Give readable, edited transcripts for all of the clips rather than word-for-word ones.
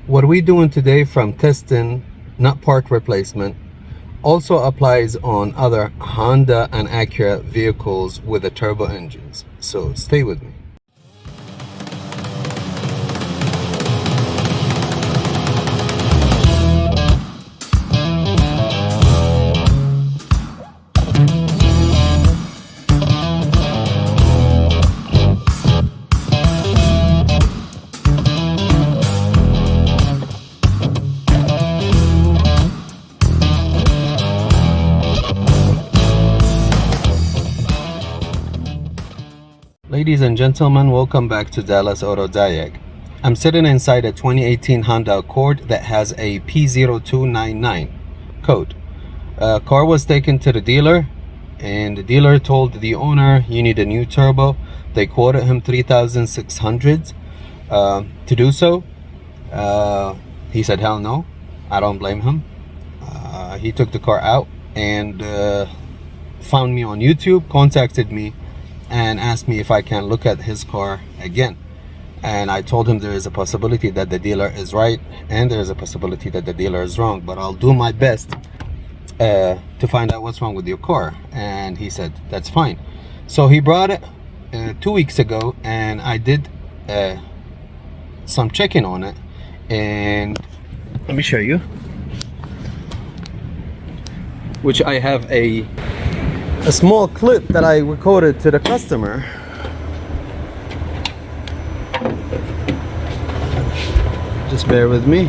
What we're doing today from testing, not part replacement, also applies on other Honda and Acura vehicles with the turbo engines. So stay with me. Ladies and gentlemen, welcome back to Dallas Auto Diag. I'm sitting inside a 2018 Honda Accord that has a P0299 code. Car was taken to the dealer, and the dealer told the owner, you need a new turbo. They quoted him $3,600 to do so. He said, hell no. I don't blame him. He took the car out and found me on YouTube, contacted me, and asked me if I can look at his car again. And I told him there is a possibility that the dealer is right and there is a possibility that the dealer is wrong, but I'll do my best to find out what's wrong with your car. And he said that's fine. So he brought it 2 weeks ago, and I did some checking on it, and let me show you, which I have a small clip that I recorded to the customer. Just bear with me.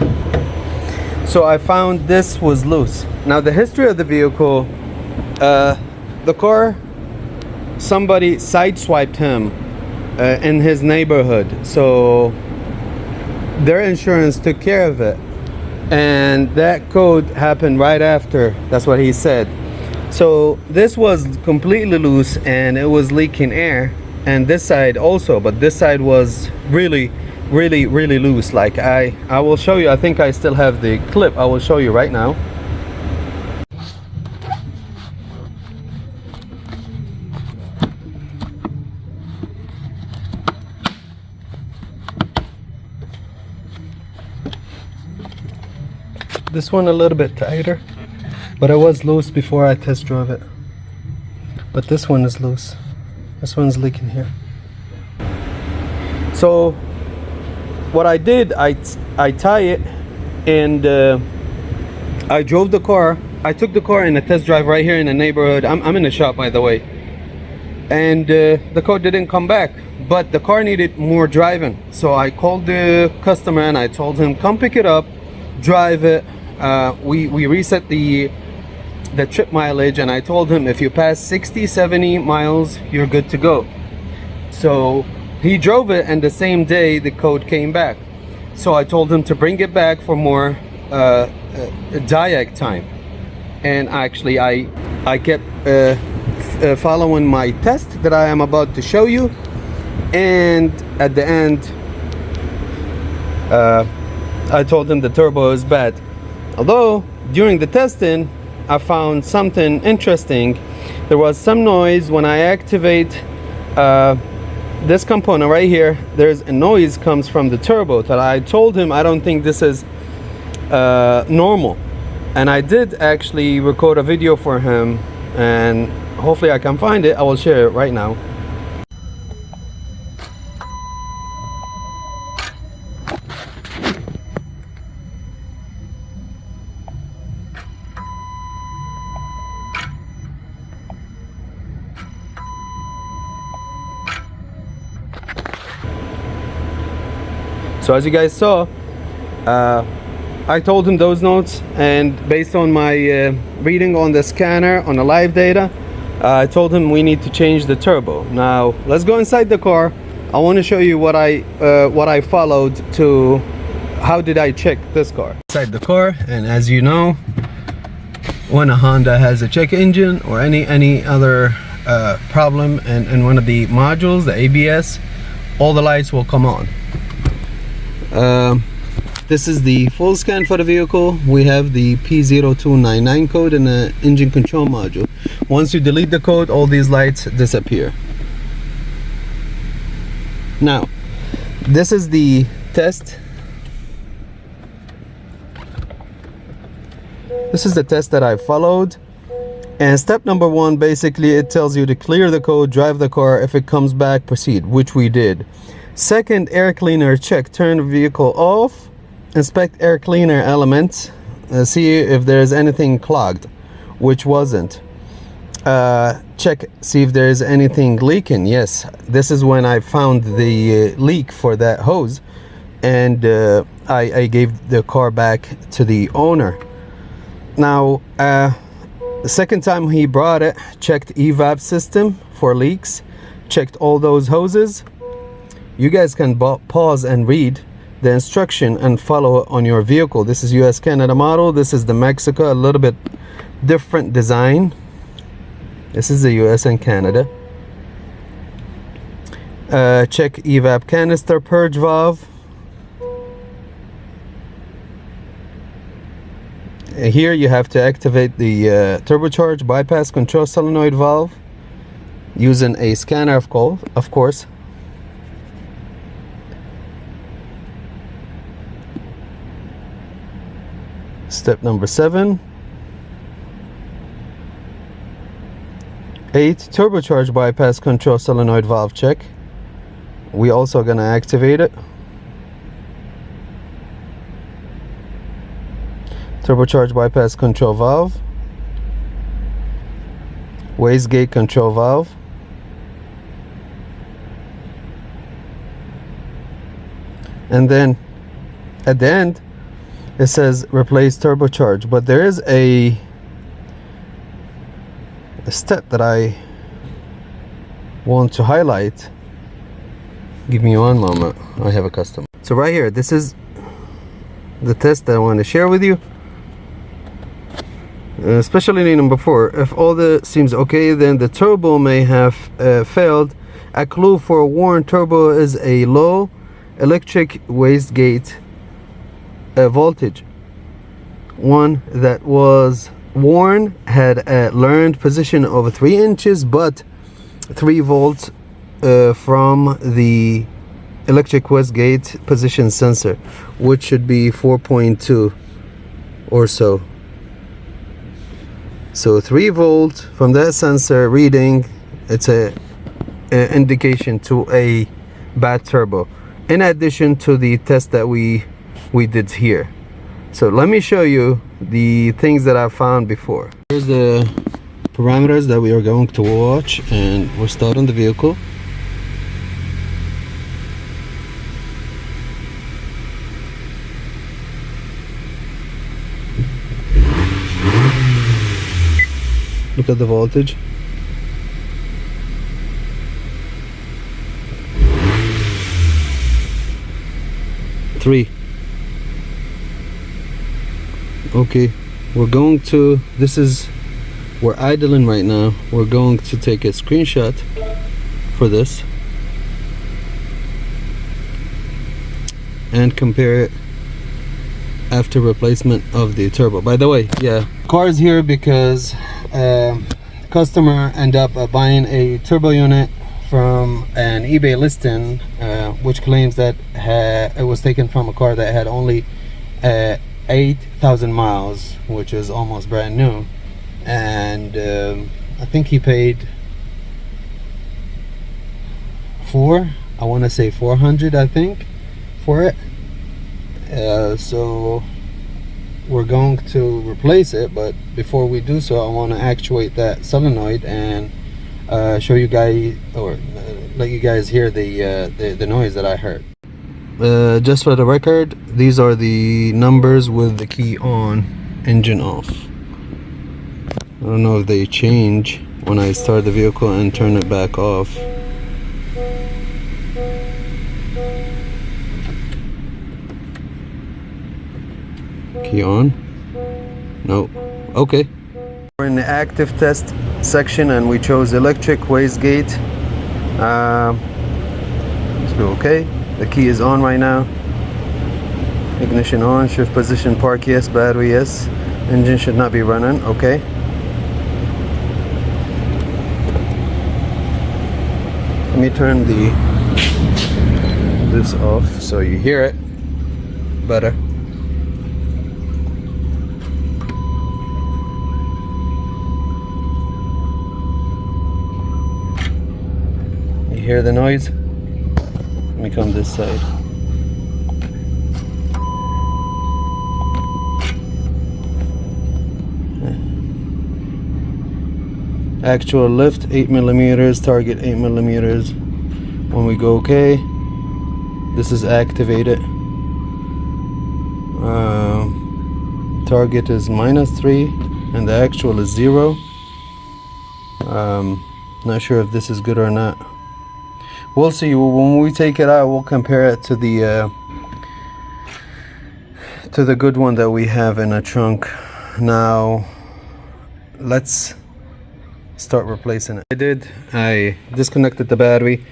So I found this was loose. Now the history of the vehicle, the car, somebody sideswiped him in his neighborhood, so their insurance took care of it, and that code happened right after. That's what he said. So this was completely loose and it was leaking air, and this side also, but this side was really loose. Like I will show you. I think I still have the clip. I will show you right now. This one a little bit tighter, but it was loose before I test drove it. But this one is loose. This one's leaking here. So what I did, I tie it, and I drove the car. I took the car in a test drive right here in the neighborhood. I'm in the shop, by the way. And the car didn't come back, but the car needed more driving. So I called the customer and I told him, come pick it up, drive it. We reset the trip mileage, and I told him if you pass 60-70 miles you're good to go. So he drove it, and the same day the code came back. So I told him to bring it back for more diag time, and actually I kept following my test that I am about to show you, and at the end I told him the turbo is bad. Although during the testing I found something interesting. There was some noise when I activate this component right here. There's a noise comes from the turbo that I told him I don't think this is normal, and I did actually record a video for him, and hopefully I can find it. I will share it right now. So as you guys saw, I told him those notes, and based on my reading on the scanner on the live data, I told him we need to change the turbo. Now let's go inside the car. I want to show you what I followed to how did I check this car. Inside the car, and as you know, when a Honda has a check engine or any other problem in one of the modules, the ABS, all the lights will come on. This is the full scan for the vehicle. We have the P0299 code in the engine control module. Once you delete the code, all these lights disappear. Now, this is the test This is the test that I followed. And step number one, basically it tells you to clear the code, drive the car. If it comes back, proceed, which we did. Second, air cleaner check. Turn the vehicle off, inspect air cleaner elements, see if there's anything clogged, which wasn't. Check, see if there's anything leaking. Yes, this is when I found the leak for that hose, and I gave the car back to the owner. Now, the second time he brought it, checked evap system for leaks, checked all those hoses. You guys can pause and read the instruction and follow it on your vehicle. This is US Canada model. This is the Mexico, a little bit different design. This is the US and Canada. Check evap canister purge valve. Here you have to activate the turbocharge bypass control solenoid valve using a scanner, of course. Step number 7. 8. Turbocharge bypass control solenoid valve check. We also gonna activate it. Turbocharge bypass control valve, wastegate control valve, and then at the end it says replace turbocharge. But there is a step that I want to highlight. Give me one moment, I have a customer. So right here, this is the test that I want to share with you. Especially number 4, if all the seems okay, then the turbo may have failed. A clue for a worn turbo is a low electric wastegate voltage. One that was worn had a learned position of 3 inches, but 3 volts from the electric wastegate position sensor, which should be 4.2 or so. So 3 volts from that sensor reading, it's a indication to a bad turbo, in addition to the test that we did here. So let me show you the things that I found before. Here's the parameters that we are going to watch, and we're starting the vehicle. Look at the voltage. Three. Okay, we're going to, we're idling right now. We're going to take a screenshot for this and compare it after replacement of the turbo. By the way, yeah, car is here because customer ended up buying a turbo unit from an eBay listing, which claims that it was taken from a car that had only 8,000 miles, which is almost brand new. And I think he paid I want to say 400, I think, for it. So we're going to replace it, but before we do so, I want to actuate that solenoid and show you guys, or let you guys hear the noise that I heard. Just for the record, these are the numbers with the key on, engine off. I don't know if they change when I start the vehicle and turn it back off. Key on? No. Okay. We're in the active test section and we chose electric wastegate. Let's go. Okay. The key is on right now. Ignition on. Shift position park yes. Battery yes. Engine should not be running. Okay. Let me turn this off so you hear it better. hear the noise? Let me come this side. Actual lift 8 millimeters, target 8 millimeters. When we go okay, this is activated. Target is -3 and the actual is 0. Not sure if this is good or not. We'll see. When we take it out, we'll compare it to the good one that we have in a trunk. Now let's start replacing it. I disconnected the battery,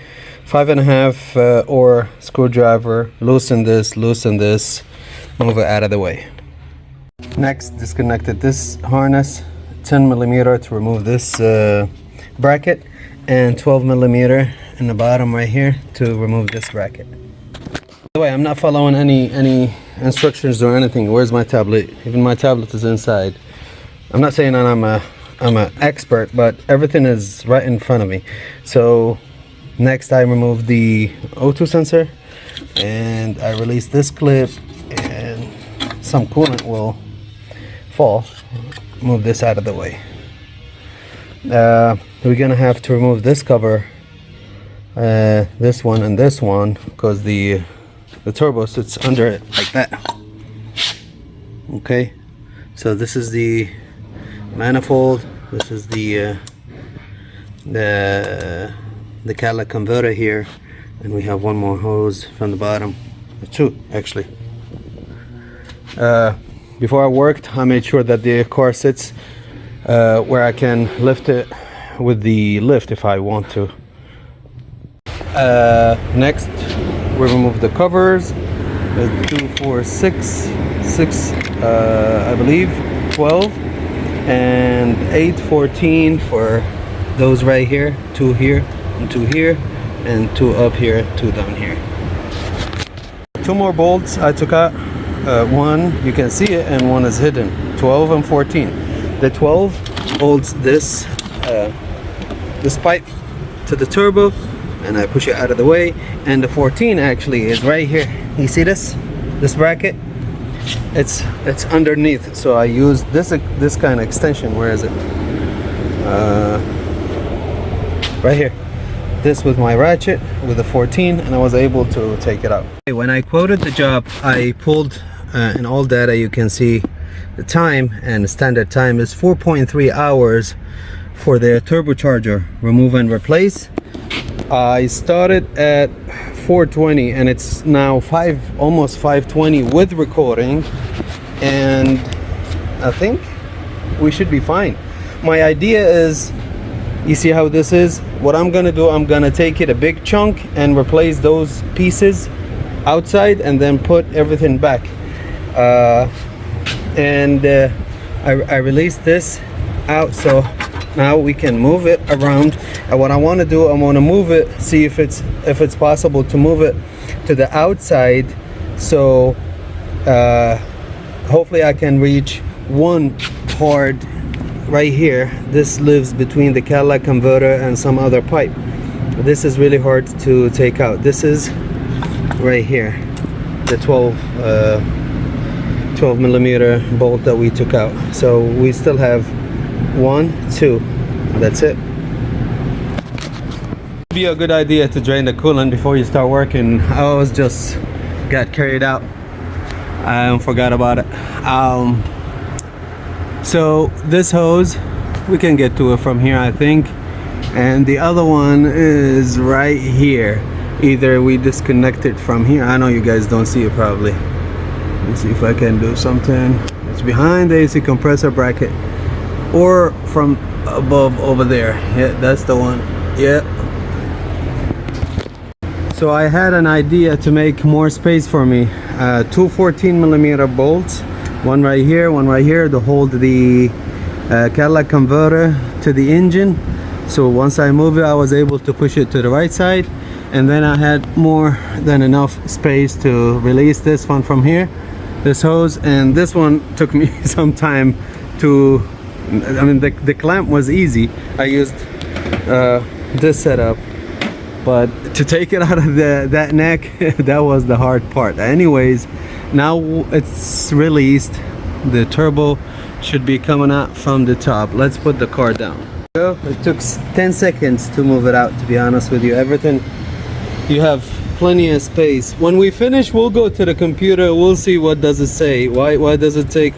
5.5 or screwdriver, loosen this, move it out of the way. Next, disconnected this harness, 10 millimeter to remove this bracket, and 12 millimeter in the bottom right here to remove this bracket. By the way, I'm not following any instructions or anything. Where's my tablet? Even my tablet is inside. I'm not saying that I'm an expert, but everything is right in front of me. So next, I remove the O2 sensor and I release this clip, and some coolant will fall. Move this out of the way. We're gonna have to remove this cover, this one and this one, because the turbo sits under it like that. Okay, so this is the manifold, this is the catalytic converter here, and we have one more hose from the bottom, two actually. Before I worked, I made sure that the car sits where I can lift it with the lift if I want to. Next, we remove the covers. 2, 4, 6, I believe 12 and 8, 14 for those right here, 2 here and 2 here, and 2 up here, 2 down here. 2 more bolts I took out. One, you can see it, and one is hidden. 12 and 14. The 12 holds this pipe to the turbo, and I push it out of the way. And the 14 actually is right here. You see this bracket? It's underneath. So I use this kind of extension. Where is it? Right here. This with my ratchet with the 14, and I was able to take it out. When I quoted the job, I pulled in all data. You can see the time, and the standard time is 4.3 hours for the turbocharger remove and replace. I started at 4:20 and it's now almost 5:20 with recording, and I think we should be fine. My idea is, you see how this is? What I'm gonna do, I'm gonna take it a big chunk and replace those pieces outside, and then put everything back. I released this out, so now we can move it around. And what I want to do, I want to move it, see if it's possible to move it to the outside. So hopefully I can reach one part right here. This lives between the catalytic converter and some other pipe. This is really hard to take out. This is right here, the 12 millimeter bolt that we took out. So we still have 1, 2, that's it. It'd be a good idea to drain the coolant before you start working. I always just got carried out. I forgot about it. So this hose, we can get to it from here, I think, and the other one is right here. Either we disconnect it from here. I know you guys don't see it probably. Let me see if I can do something. It's behind the AC compressor bracket, or from above over there. Yeah, that's the one. Yeah. So I had an idea to make more space for me. 2 14 millimeter bolts, one right here to hold the catalytic converter to the engine. So once I move it, I was able to push it to the right side, and then I had more than enough space to release this one from here, this hose. And this one took me some time to, I mean, the clamp was easy. I used this setup, but to take it out of that neck, that was the hard part. Anyways, now it's released. The turbo should be coming out from the top. Let's put the car down. So it took 10 seconds to move it out, to be honest with you. Everything, you have plenty of space. When we finish, we'll go to the computer, we'll see what does it say. Why does it take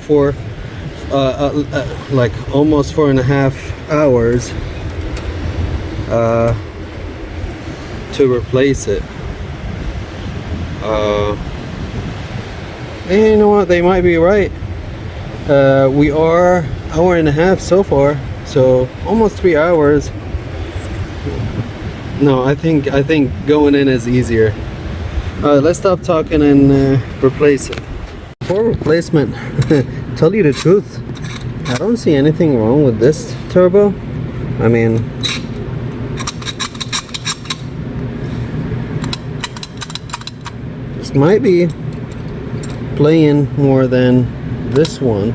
like almost 4.5 hours to replace it? And you know what, they might be right. We are 1.5 hours so far, so almost 3 hours. No, I think going in is easier. Let's stop talking and replace it. For replacement, tell you the truth, I don't see anything wrong with this turbo. I mean, this might be playing more than this one.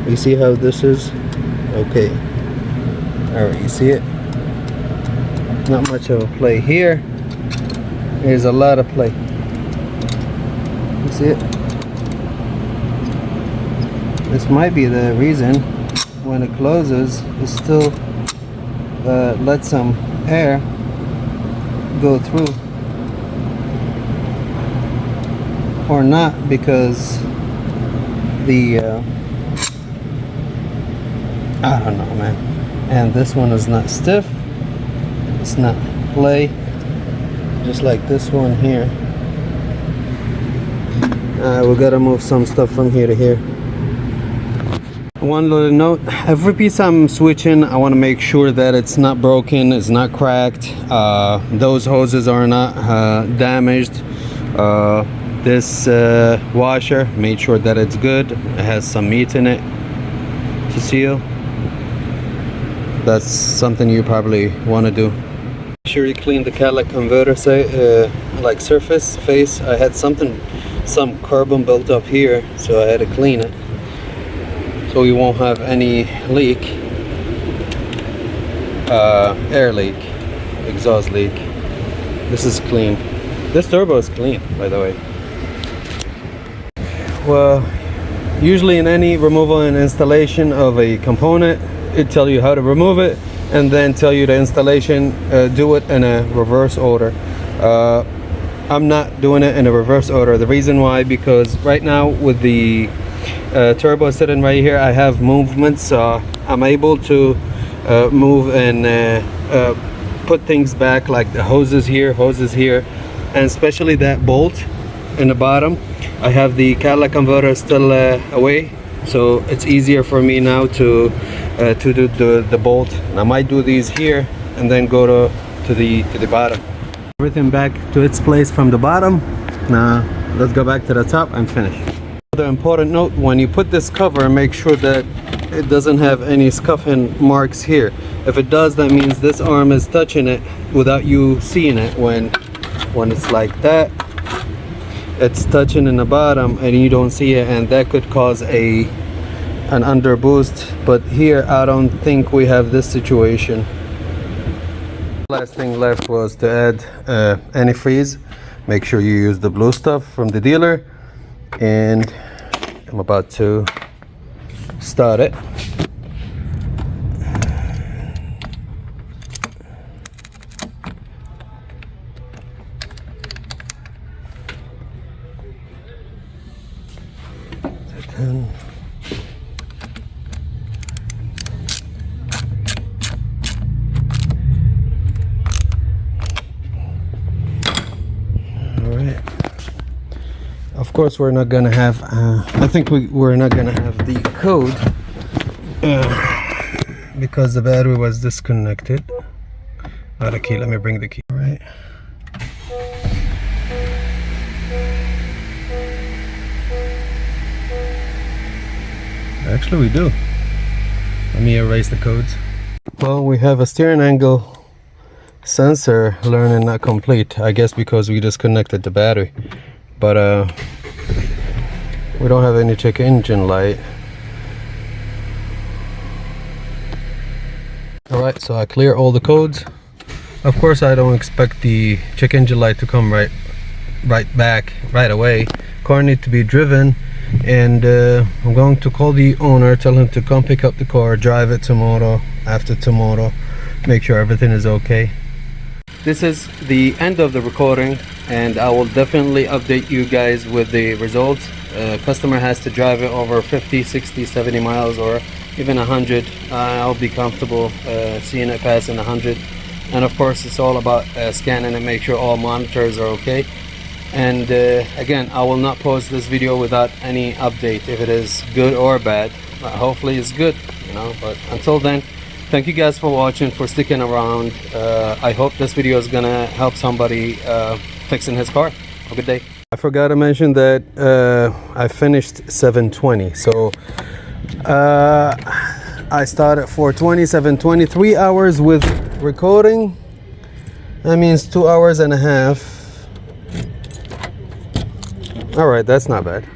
You see how this is? Okay. Alright, you see it? Not much of a play here. There's a lot of play. You see it? This might be the reason when it closes, it still lets some air go through. Or not, because the I don't know, man. And this one is not stiff, it's not play, just like this one here. We gotta move some stuff from here to here. One little note, every piece I'm switching, I want to make sure that it's not broken, it's not cracked, those hoses are not damaged. This washer, made sure that it's good, it has some meat in it to seal. That's something you probably want to do. Make sure you clean the catalytic converter like surface face. I had some carbon built up here, so I had to clean it so you won't have any leak, air leak, exhaust leak. This is clean. This turbo is clean, by the way. Well, usually in any removal and installation of a component, it tells you how to remove it and then tell you the installation. Do it in a reverse order. I'm not doing it in a reverse order. The reason why, because right now with the turbo sitting right here, I have movements, so I'm able to move and put things back, like the hoses here, and especially that bolt in the bottom. I have the catalytic converter still away, so it's easier for me now to do the bolt. And I might do these here and then go to the bottom. Everything back to its place from the bottom. Now let's go back to the top and finish. Another important note, when you put this cover, make sure that it doesn't have any scuffing marks here. If it does, that means this arm is touching it without you seeing it. When it's like that, it's touching in the bottom and you don't see it, and that could cause an underboost. But here I don't think we have this situation. Last thing left was to add antifreeze. Make sure you use the blue stuff from the dealer, and I'm about to start it. Of course, we're not gonna have. I think we're not gonna have the code because the battery was disconnected. The key. Let me bring the key. All right. Actually, we do. Let me erase the codes. Well, we have a steering angle sensor learning not complete. I guess because we disconnected the battery. But we don't have any check engine light. Alright, so I clear all the codes. Of course, I don't expect the check engine light to come right back right away. Car needs to be driven, and I'm going to call the owner, tell him to come pick up the car, drive it tomorrow, after tomorrow, make sure everything is okay. This is the end of the recording, and I will definitely update you guys with the results. Customer has to drive it over 50, 60, 70 miles or even 100. I'll be comfortable seeing it passing 100. And of course, it's all about scanning and make sure all monitors are okay. And again, I will not post this video without any update, if it is good or bad. Hopefully it's good, you know. But until then, thank you guys for watching, for sticking around. I hope this video is gonna help somebody fixing his car. Have a good day. I forgot to mention that I finished 720, so I started 420, 720, 3 hours with recording. That means 2 hours and a half. All right, that's not bad.